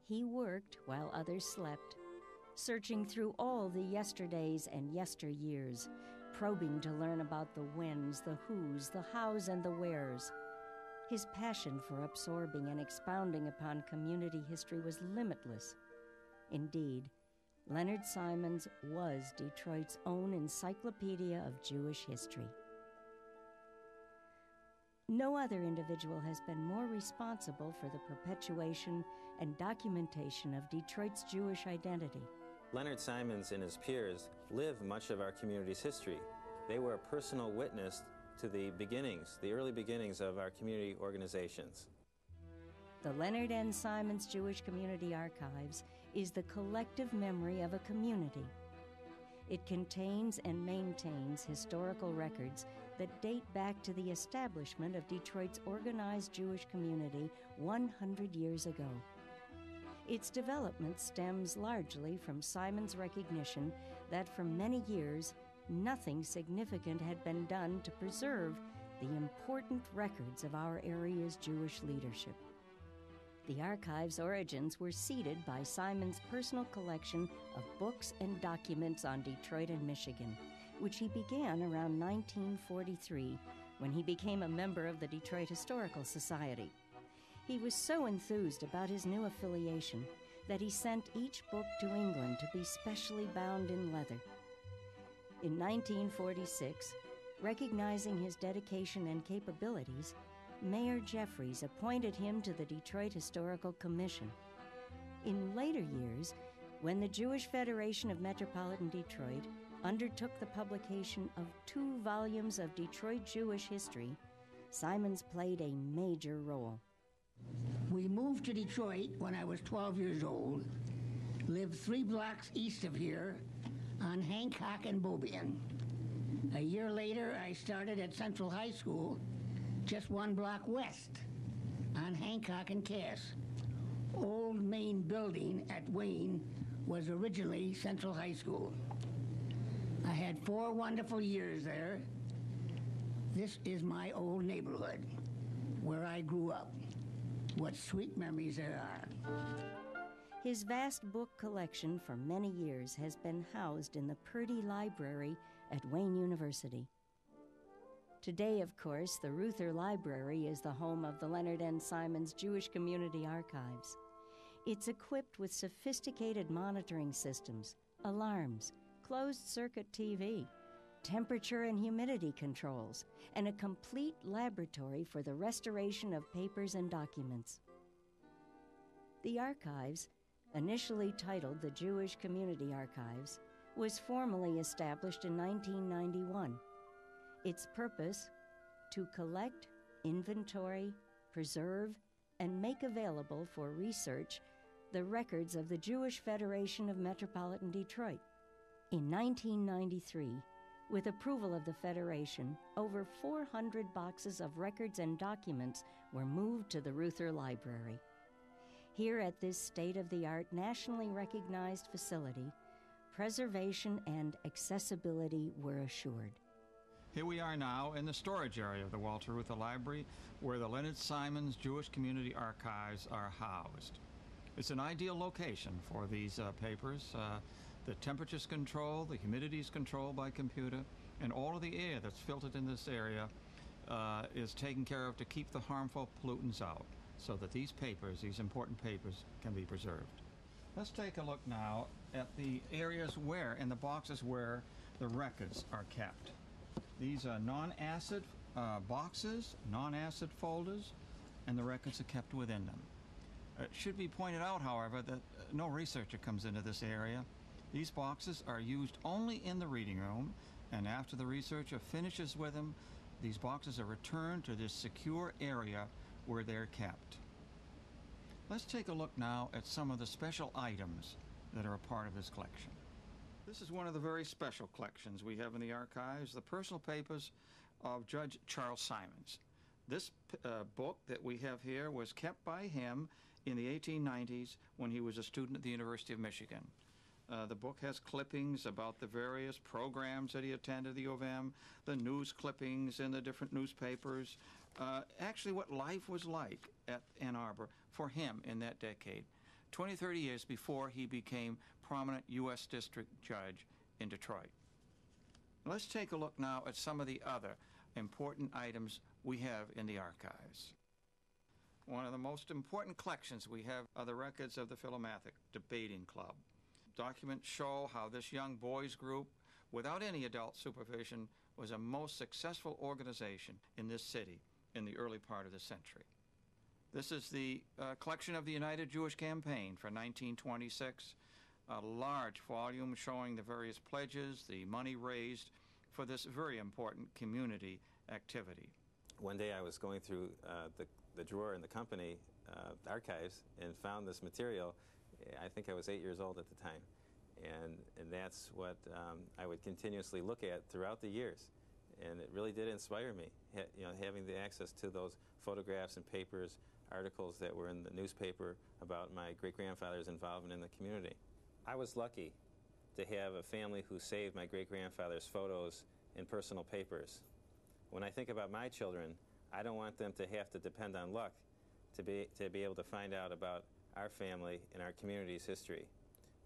He worked while others slept, searching through all the yesterdays and yesteryears, probing to learn about the whens, the whos, the hows, and the wheres. His passion for absorbing and expounding upon community history was limitless. Indeed, Leonard Simons was Detroit's own encyclopedia of Jewish history. No other individual has been more responsible for the perpetuation and documentation of Detroit's Jewish identity. Leonard Simons and his peers live much of our community's history. They were a personal witness to the beginnings, the early beginnings of our community organizations. The Leonard N. Simons Jewish Community Archives is the collective memory of a community. It contains and maintains historical records that date back to the establishment of Detroit's organized Jewish community 100 years ago. Its development stems largely from Simons' recognition that for many years, nothing significant had been done to preserve the important records of our area's Jewish leadership. The archive's origins were seeded by Simons' personal collection of books and documents on Detroit and Michigan, which he began around 1943 when he became a member of the Detroit Historical Society. He was so enthused about his new affiliation that he sent each book to England to be specially bound in leather. In 1946, recognizing his dedication and capabilities, Mayor Jeffries appointed him to the Detroit Historical Commission. In later years, when the Jewish Federation of Metropolitan Detroit undertook the publication of 2 volumes of Detroit Jewish history, Simons played a major role. We moved to Detroit when I was 12 years old, lived 3 blocks east of here on Hancock and Beaubien. A year later, I started at Central High School, just 1 block west on Hancock and Cass. Old main building at Wayne was originally Central High School. I had 4 wonderful years there. This is my old neighborhood where I grew up. What sweet memories there are. His vast book collection for many years has been housed in the Purdy Library at Wayne University. Today, of course, the Reuther Library is the home of the Leonard N. Simons Jewish Community Archives. It's equipped with sophisticated monitoring systems, alarms, closed-circuit TV, temperature and humidity controls, and a complete laboratory for the restoration of papers and documents. The archives, initially titled the Jewish Community Archives, was formally established in 1991. Its purpose, to collect, inventory, preserve, and make available for research the records of the Jewish Federation of Metropolitan Detroit. In 1993, with approval of the Federation, over 400 boxes of records and documents were moved to the Reuther Library. Here at this state-of-the-art, nationally recognized facility, preservation and accessibility were assured. Here we are now in the storage area of the Walter Reuther Library, where the Leonard Simons Jewish Community Archives are housed. It's an ideal location for these papers. The temperature's controlled, the humidity's controlled by computer, and all of the air that's filtered in this area is taken care of to keep the harmful pollutants out, so that these papers, these important papers, can be preserved. Let's take a look now at the areas where, in the boxes where the records are kept. These are non-acid boxes, non-acid folders, and the records are kept within them. It should be pointed out, however, that no researcher comes into this area. These boxes are used only in the reading room, and after the researcher finishes with them, these boxes are returned to this secure area where they're kept. Let's take a look now at some of the special items that are a part of this collection. This is one of the very special collections we have in the archives, the personal papers of Judge Charles Simons. This book that we have here was kept by him in the 1890s when he was a student at the University of Michigan. The book has clippings about the various programs that he attended at the U of M, the news clippings in the different newspapers, actually what life was like at Ann Arbor for him in that decade. 20, 30 years before he became prominent U.S. District Judge in Detroit. Let's take a look now at some of the other important items we have in the archives. One of the most important collections we have are the records of the Philomathic Debating Club. Documents show how this young boys group, without any adult supervision, was a most successful organization in this city in the early part of the century. This is the collection of the United Jewish Campaign for 1926, a large volume showing the various pledges, the money raised for this very important community activity. One day I was going through the drawer in the company archives and found this material. I think I was 8 years old at the time. And that's what I would continuously look at throughout the years. And it really did inspire me, having the access to those photographs and papers, articles that were in the newspaper about my great-grandfather's involvement in the community. I was lucky to have a family who saved my great-grandfather's photos and personal papers. When I think about my children, I don't want them to have to depend on luck to be able to find out about our family and our community's history.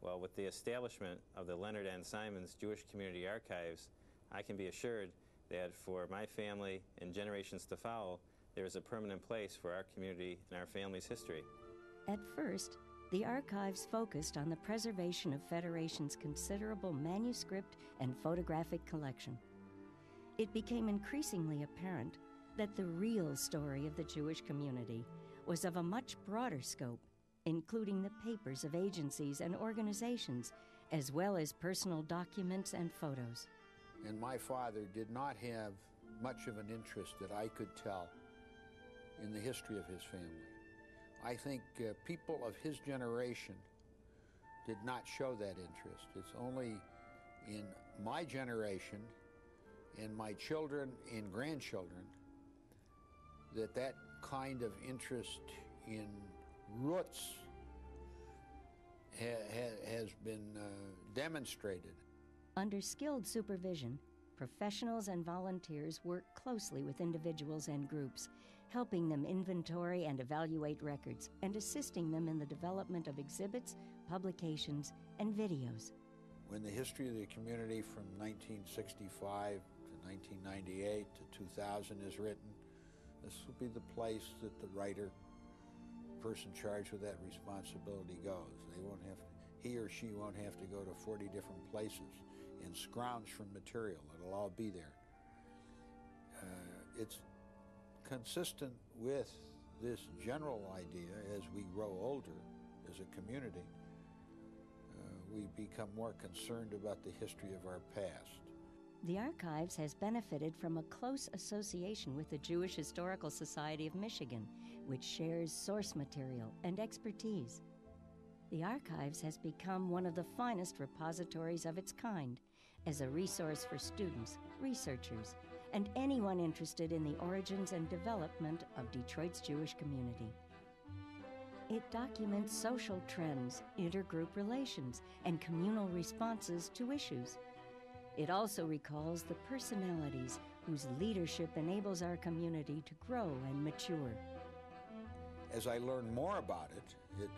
Well, with the establishment of the Leonard N. Simons Jewish Community Archives, I can be assured that for my family and generations to follow, there is a permanent place for our community and our family's history. At first, the archives focused on the preservation of Federation's considerable manuscript and photographic collection. It became increasingly apparent that the real story of the Jewish community was of a much broader scope, including the papers of agencies and organizations, as well as personal documents and photos. And my father did not have much of an interest that I could tell in the history of his family. I think people of his generation did not show that interest. It's only in my generation and my children and grandchildren that kind of interest in roots has been demonstrated. Under skilled supervision, professionals and volunteers work closely with individuals and groups, helping them inventory and evaluate records and assisting them in the development of exhibits, publications, and videos. When the history of the community from 1965 to 1998 to 2000 is written, this will be the place that the writer, person charged with that responsibility, goes. They won't have to, he or she won't have to go to 40 different places and scrounge for material. It'll all be there. It's consistent with this general idea. As we grow older as a community, we become more concerned about the history of our past. The Archives has benefited from a close association with the Jewish Historical Society of Michigan, which shares source material and expertise. The Archives has become one of the finest repositories of its kind, as a resource for students, researchers, and anyone interested in the origins and development of Detroit's Jewish community. It documents social trends, intergroup relations, and communal responses to issues. It also recalls the personalities whose leadership enables our community to grow and mature. As I learn more about it,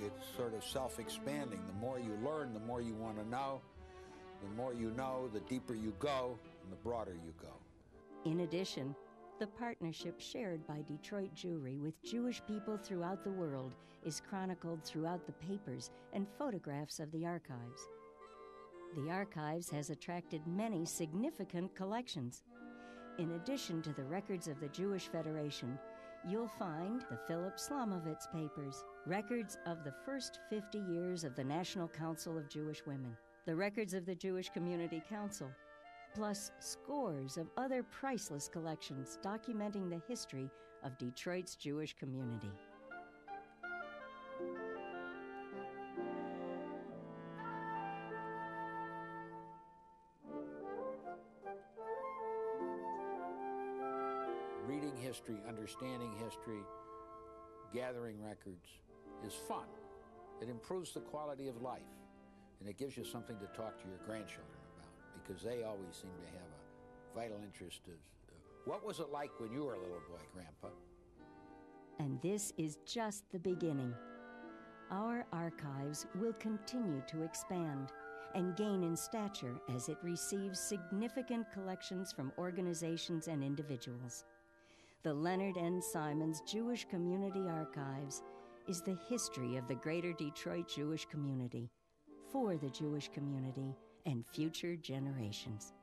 it's sort of self-expanding. The more you learn, the more you want to know. The more you know, the deeper you go, and the broader you go. In addition, the partnership shared by Detroit Jewry with Jewish people throughout the world is chronicled throughout the papers and photographs of the Archives. The Archives has attracted many significant collections. In addition to the records of the Jewish Federation, you'll find the Philip Slomovitz papers, records of the first 50 years of the National Council of Jewish Women, the records of the Jewish Community Council, plus scores of other priceless collections documenting the history of Detroit's Jewish community. Reading history, understanding history, gathering records is fun. It improves the quality of life, and it gives you something to talk to your grandchildren about, because they always seem to have a vital interest of what was it like when you were a little boy, Grandpa? And this is just the beginning. our archives will continue to expand and gain in stature as it receives significant collections from organizations and individuals. The Leonard N. Simons Jewish Community Archives is the history of the greater Detroit Jewish community, for the Jewish community and future generations.